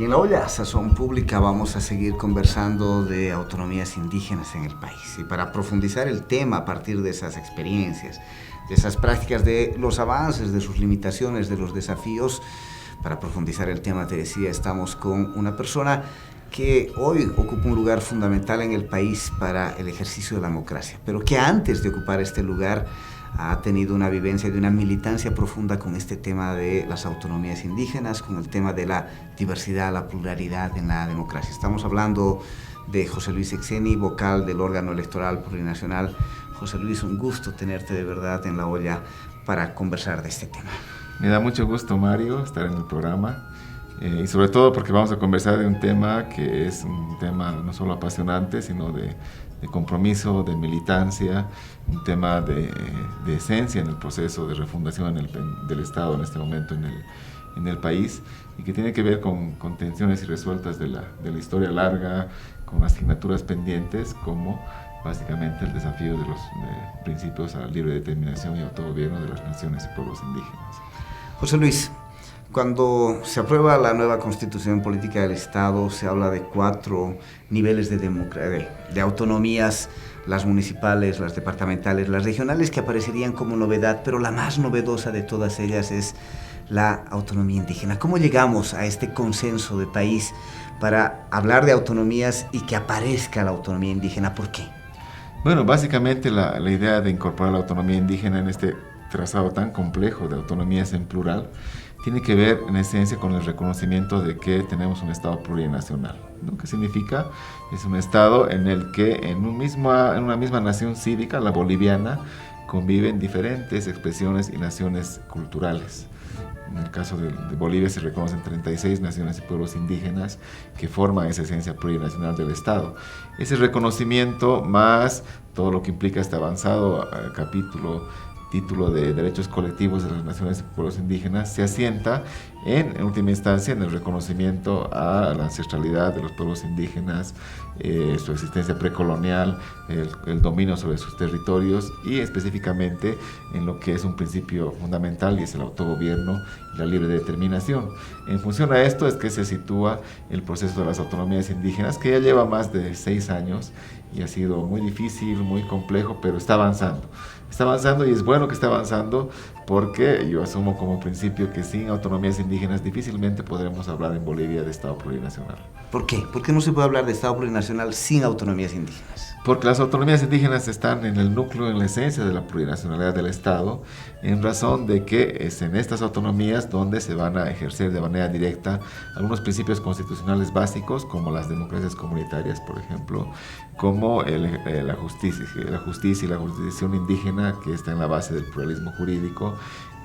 Y en la olla Sazón Pública vamos a seguir conversando de autonomías indígenas en el país. Y para profundizar el tema a partir de esas experiencias, de esas prácticas, de los avances, de sus limitaciones, de los desafíos, para profundizar el tema, te decía, estamos con una persona que hoy ocupa un lugar fundamental en el país para el ejercicio de la democracia, pero que antes de ocupar este lugar ha tenido una vivencia de una militancia profunda con este tema de las autonomías indígenas, con el tema de la diversidad, la pluralidad en la democracia. Estamos hablando de José Luis Exeni, vocal del órgano electoral plurinacional. José Luis, un gusto tenerte de verdad en la olla para conversar de este tema. Me da mucho gusto, Mario, estar en el programa. Y sobre todo porque vamos a conversar de un tema que es un tema no solo apasionante, sino de compromiso, de militancia, un tema de esencia en el proceso de refundación del Estado en este momento en el país, y que tiene que ver con tensiones irresueltas de la historia larga, con asignaturas pendientes, como básicamente el desafío de los principios a la libre determinación y autogobierno de las naciones y pueblos indígenas. José Luis, cuando se aprueba la nueva Constitución Política del Estado, se habla de 4 niveles de autonomías, las municipales, las departamentales, las regionales, que aparecerían como novedad, pero la más novedosa de todas ellas es la autonomía indígena. ¿Cómo llegamos a este consenso de país para hablar de autonomías y que aparezca la autonomía indígena? ¿Por qué? Bueno, básicamente la idea de incorporar la autonomía indígena en este trazado tan complejo de autonomías en plural tiene que ver en esencia con el reconocimiento de que tenemos un Estado plurinacional, ¿no? ¿Qué significa? Es un Estado en el que en una misma nación cívica, la boliviana, conviven diferentes expresiones y naciones culturales. En el caso de Bolivia se reconocen 36 naciones y pueblos indígenas que forman esa esencia plurinacional del Estado. Ese reconocimiento, más todo lo que implica este avanzado título de derechos colectivos de las naciones y pueblos indígenas, se asienta en última instancia en el reconocimiento a la ancestralidad de los pueblos indígenas, su existencia precolonial, el dominio sobre sus territorios, y específicamente en lo que es un principio fundamental, y es el autogobierno y la libre determinación. En función a esto es que se sitúa el proceso de las autonomías indígenas, que ya lleva más de 6 años y ha sido muy difícil, muy complejo, pero está avanzando. Está avanzando, y es bueno que esté avanzando, porque yo asumo como principio que sin autonomías indígenas difícilmente podremos hablar en Bolivia de Estado plurinacional. ¿Por qué? ¿Por qué no se puede hablar de Estado plurinacional sin autonomías indígenas? Porque las autonomías indígenas están en el núcleo, en la esencia de la plurinacionalidad del Estado, en razón de que es en estas autonomías donde se van a ejercer de manera directa algunos principios constitucionales básicos, como las democracias comunitarias, por ejemplo, como la justicia y la jurisdicción indígena, que está en la base del pluralismo jurídico,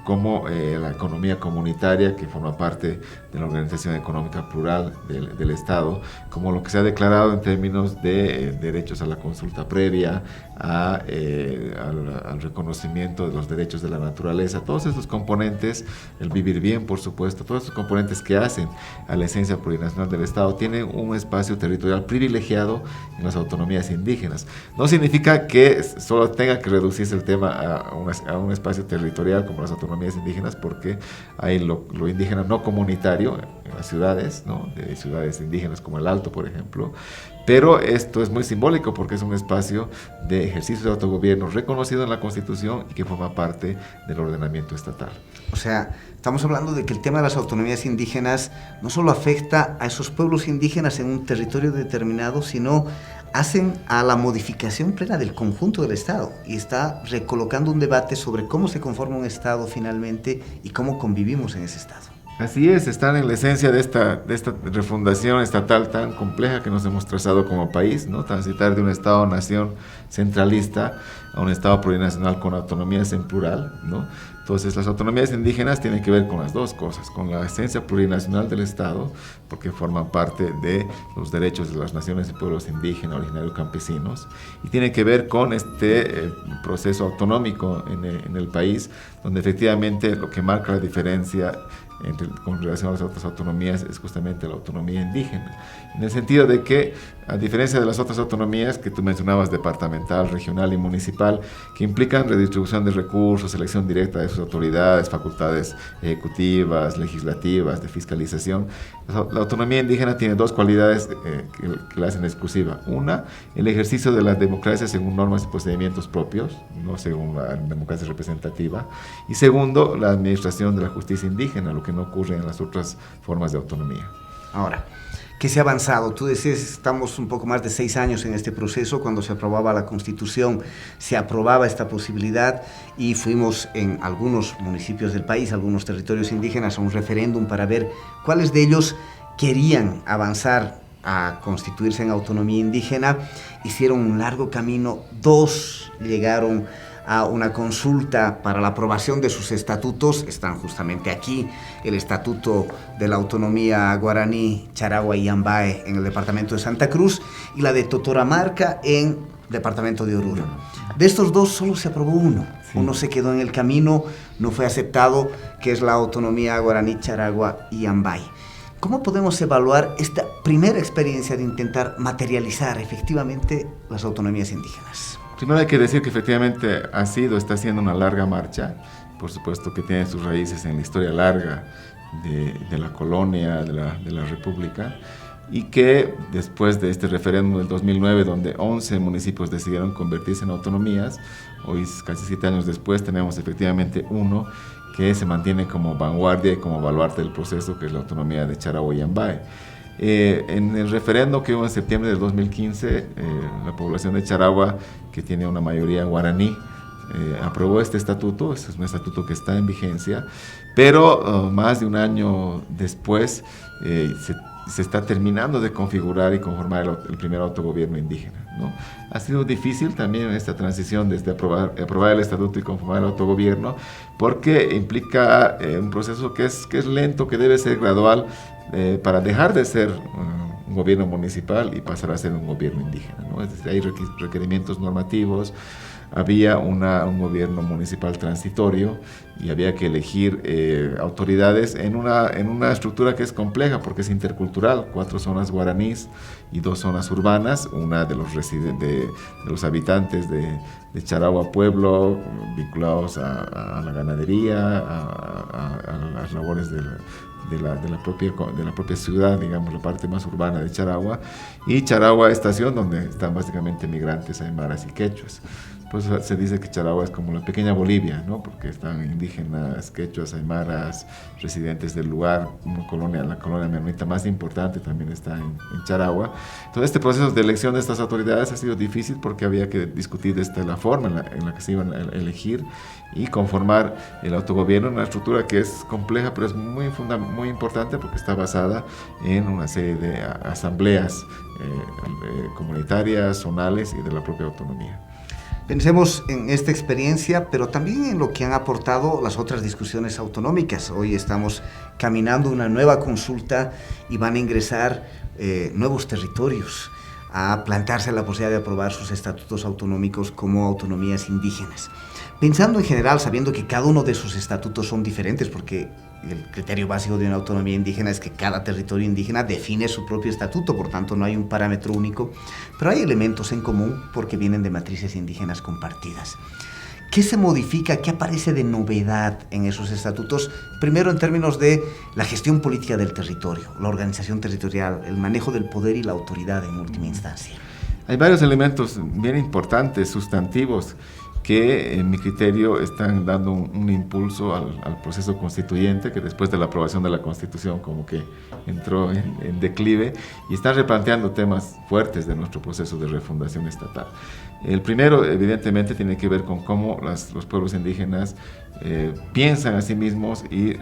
como la economía comunitaria, que forma parte de la Organización Económica Plural del Estado, como lo que se ha declarado en términos de derechos a la consulta previa, al reconocimiento de los derechos de la naturaleza. Todos esos componentes, el vivir bien, por supuesto, todos esos componentes que hacen a la esencia plurinacional del Estado, tienen un espacio territorial privilegiado en las autonomías indígenas. No significa que solo tenga que reducirse el tema a un espacio territorial como las autonomías indígenas, porque hay lo indígena no comunitario en las ciudades, ¿no? De ciudades indígenas como el Alto, por ejemplo, pero esto es muy simbólico porque es un espacio de ejercicio de autogobierno reconocido en la Constitución y que forma parte del ordenamiento estatal. O sea, estamos hablando de que el tema de las autonomías indígenas no solo afecta a esos pueblos indígenas en un territorio determinado, sino hacen a la modificación plena del conjunto del Estado, y está recolocando un debate sobre cómo se conforma un Estado finalmente y cómo convivimos en ese Estado. Así es, están en la esencia de esta refundación estatal tan compleja que nos hemos trazado como país, ¿no? Transitar de un Estado-nación centralista a un Estado plurinacional con autonomías en plural, ¿no? Entonces, las autonomías indígenas tienen que ver con las dos cosas, con la esencia plurinacional del Estado, porque forman parte de los derechos de las naciones y pueblos indígenas, originarios, campesinos, y tiene que ver con este proceso autonómico en el país, donde efectivamente lo que marca la diferencia con relación a las otras autonomías es justamente la autonomía indígena, en el sentido de que, a diferencia de las otras autonomías que tú mencionabas, departamental, regional y municipal, que implican redistribución de recursos, elección directa de sus autoridades, facultades ejecutivas, legislativas, de fiscalización, La autonomía indígena tiene dos cualidades que la hacen exclusiva. Una, el ejercicio de la democracia según normas y procedimientos propios, no según la democracia representativa. Y segundo, la administración de la justicia indígena, lo que no ocurre en las otras formas de autonomía. Ahora, ¿qué se ha avanzado? Tú decías, estamos un poco más de 6 años en este proceso. Cuando se aprobaba la Constitución, se aprobaba esta posibilidad y fuimos en algunos municipios del país, algunos territorios indígenas, a un referéndum para ver cuáles de ellos querían avanzar a constituirse en autonomía indígena. Hicieron un largo camino, 2 llegaron a una consulta para la aprobación de sus estatutos. Están justamente aquí, el Estatuto de la Autonomía Guaraní, Charagua y Yambae en el departamento de Santa Cruz y la de Totoramarca en el departamento de Oruro. De estos 2 solo se aprobó uno. Sí. Uno se quedó en el camino, no fue aceptado, que es la Autonomía Guaraní, Charagua y Yambae. ¿Cómo podemos evaluar esta primera experiencia de intentar materializar efectivamente las autonomías indígenas? Primero hay que decir que efectivamente está siendo una larga marcha, por supuesto que tiene sus raíces en la historia larga de la colonia, de la república, y que después de este referéndum del 2009, donde 11 municipios decidieron convertirse en autonomías, hoy casi 7 años después tenemos efectivamente uno que se mantiene como vanguardia y como baluarte del proceso, que es la autonomía de Charagua y Yambae. En el referendo que hubo en septiembre del 2015, la población de Charagua, que tiene una mayoría guaraní, aprobó este estatuto. Este es un estatuto que está en vigencia, pero más de un año después se está terminando de configurar y conformar el primer autogobierno indígena, ¿no? Ha sido difícil también esta transición desde aprobar el estatuto y conformar el autogobierno, porque implica un proceso que es lento, que debe ser gradual, para dejar de ser un gobierno municipal y pasar a ser un gobierno indígena, ¿no? Es decir, hay requerimientos normativos. Había un gobierno municipal transitorio y había que elegir autoridades en una estructura que es compleja porque es intercultural, 4 zonas guaraníes y 2 zonas urbanas, una de los habitantes de Charagua Pueblo, vinculados a la ganadería, a las labores de la propia ciudad, digamos, la parte más urbana de Charagua, y Charagua Estación, donde están básicamente migrantes aymaras y quechuas. Pues se dice que Charagua es como la pequeña Bolivia, ¿no? Porque están indígenas, quechuas, aymaras, residentes del lugar. La colonia menonita más importante también está en Charagua. Entonces este proceso de elección de estas autoridades ha sido difícil porque había que discutir la forma en la que se iban a elegir y conformar el autogobierno, una estructura que es compleja, pero es muy importante porque está basada en una serie de asambleas comunitarias, zonales y de la propia autonomía. Pensemos en esta experiencia, pero también en lo que han aportado las otras discusiones autonómicas. Hoy estamos caminando una nueva consulta y van a ingresar nuevos territorios a plantearse la posibilidad de aprobar sus estatutos autonómicos como autonomías indígenas. Pensando en general, sabiendo que cada uno de sus estatutos son diferentes, porque el criterio básico de una autonomía indígena es que cada territorio indígena define su propio estatuto, por tanto no hay un parámetro único, pero hay elementos en común porque vienen de matrices indígenas compartidas. ¿Qué se modifica? ¿Qué aparece de novedad en esos estatutos? Primero, en términos de la gestión política del territorio, la organización territorial, el manejo del poder y la autoridad en última instancia. Hay varios elementos bien importantes, sustantivos, que en mi criterio están dando un impulso al proceso constituyente, que después de la aprobación de la Constitución como que entró en declive, y están replanteando temas fuertes de nuestro proceso de refundación estatal. El primero, evidentemente, tiene que ver con cómo los pueblos indígenas piensan a sí mismos y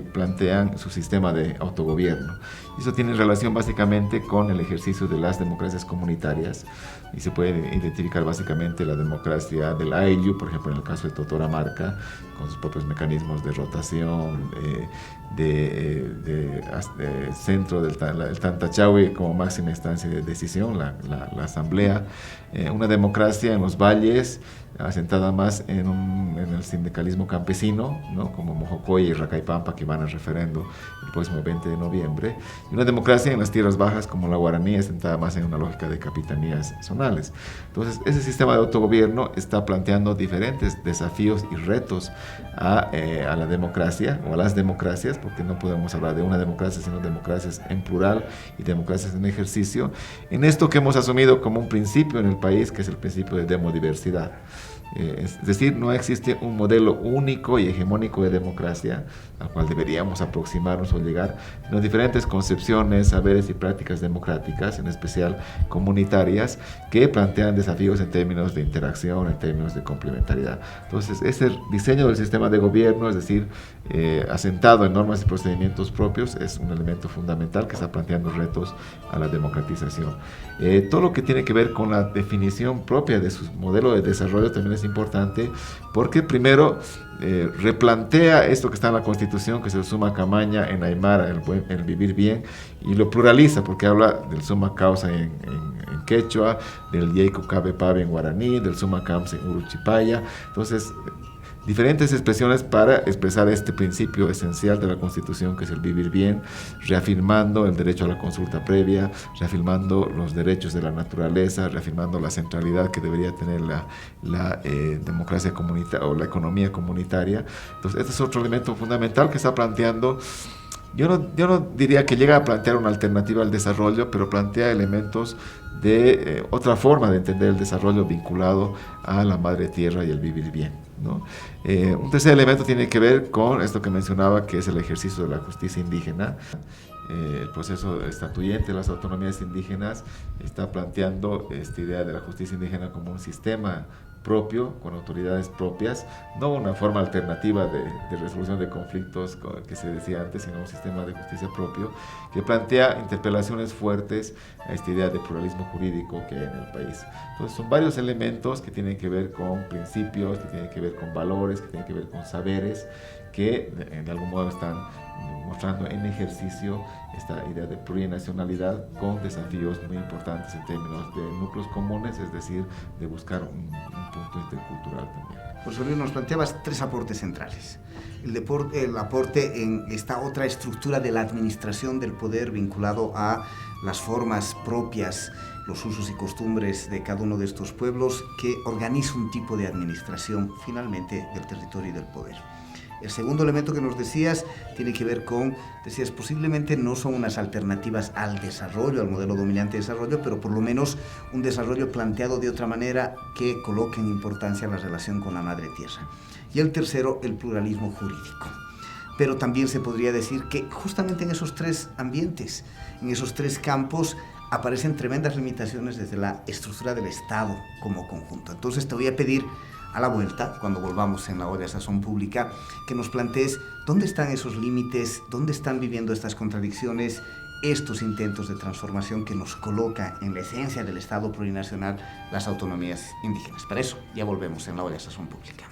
plantean su sistema de autogobierno. Eso tiene relación básicamente con el ejercicio de las democracias comunitarias, y se puede identificar básicamente la democracia del Ayllu, por ejemplo en el caso de Totoramarca, con sus propios mecanismos de rotación, de centro del Tantachawi como máxima instancia de decisión, la asamblea, una democracia democracia en los valles, asentada más en el sindicalismo campesino, ¿no? Como Mojocoy y Racaipampa, que van al referendo el próximo 20 de noviembre, y una democracia en las tierras bajas como la Guaraní, asentada más en una lógica de capitanías zonales. Entonces, ese sistema de autogobierno está planteando diferentes desafíos y retos a la democracia, o a las democracias, porque no podemos hablar de una democracia, sino democracias en plural y democracias en ejercicio, en esto que hemos asumido como un principio en el país, que es el principio de demodiversidad. Es decir, no existe un modelo único y hegemónico de democracia al cual deberíamos aproximarnos o llegar, sino diferentes concepciones, saberes y prácticas democráticas, en especial comunitarias, que plantean desafíos en términos de interacción, en términos de complementariedad. Entonces, ese diseño del sistema de gobierno, es decir, asentado en normas y procedimientos propios, es un elemento fundamental que está planteando retos a la democratización. Todo lo que tiene que ver con la definición propia de su modelo de desarrollo también es importante, porque primero replantea esto que está en la Constitución, que es el summa camaña en aymara, el vivir bien, y lo pluraliza, porque habla del summa causa en quechua, del yeico cabe pabe en guaraní, del summa causa en uruchipaya. Entonces, diferentes expresiones para expresar este principio esencial de la Constitución, que es el vivir bien, reafirmando el derecho a la consulta previa, reafirmando los derechos de la naturaleza, reafirmando la centralidad que debería tener la democracia comunitaria o la economía comunitaria. Entonces, este es otro elemento fundamental que está planteando. Yo no diría que llega a plantear una alternativa al desarrollo, pero plantea elementos de otra forma de entender el desarrollo vinculado a la madre tierra y el vivir bien, ¿no? Un tercer elemento tiene que ver con esto que mencionaba, que es el ejercicio de la justicia indígena. El proceso estatuyente de las autonomías indígenas está planteando esta idea de la justicia indígena como un sistema propio, con autoridades propias, no una forma alternativa de resolución de conflictos que se decía antes, sino un sistema de justicia propio que plantea interpelaciones fuertes a esta idea de pluralismo jurídico que hay en el país. Entonces son varios elementos que tienen que ver con principios, que tienen que ver con valores, que tienen que ver con saberes, que de algún modo están mostrando en ejercicio esta idea de plurinacionalidad con desafíos muy importantes en términos de núcleos comunes, es decir, de buscar un punto intercultural también. José Luis, nos planteabas tres aportes centrales. El aporte en esta otra estructura de la administración del poder vinculado a las formas propias, los usos y costumbres de cada uno de estos pueblos, que organiza un tipo de administración finalmente del territorio y del poder. El segundo elemento que nos decías tiene que ver con, decías, posiblemente no son unas alternativas al desarrollo, al modelo dominante de desarrollo, pero por lo menos un desarrollo planteado de otra manera que coloque en importancia la relación con la madre tierra. Y el tercero, el pluralismo jurídico. Pero también se podría decir que justamente en esos tres ambientes, en esos tres campos, aparecen tremendas limitaciones desde la estructura del Estado como conjunto. Entonces te voy a pedir a la vuelta, cuando volvamos en la olla Sazón Pública, que nos plantees dónde están esos límites, dónde están viviendo estas contradicciones, estos intentos de transformación que nos coloca en la esencia del Estado plurinacional las autonomías indígenas. Para eso ya volvemos en la olla Sazón Pública.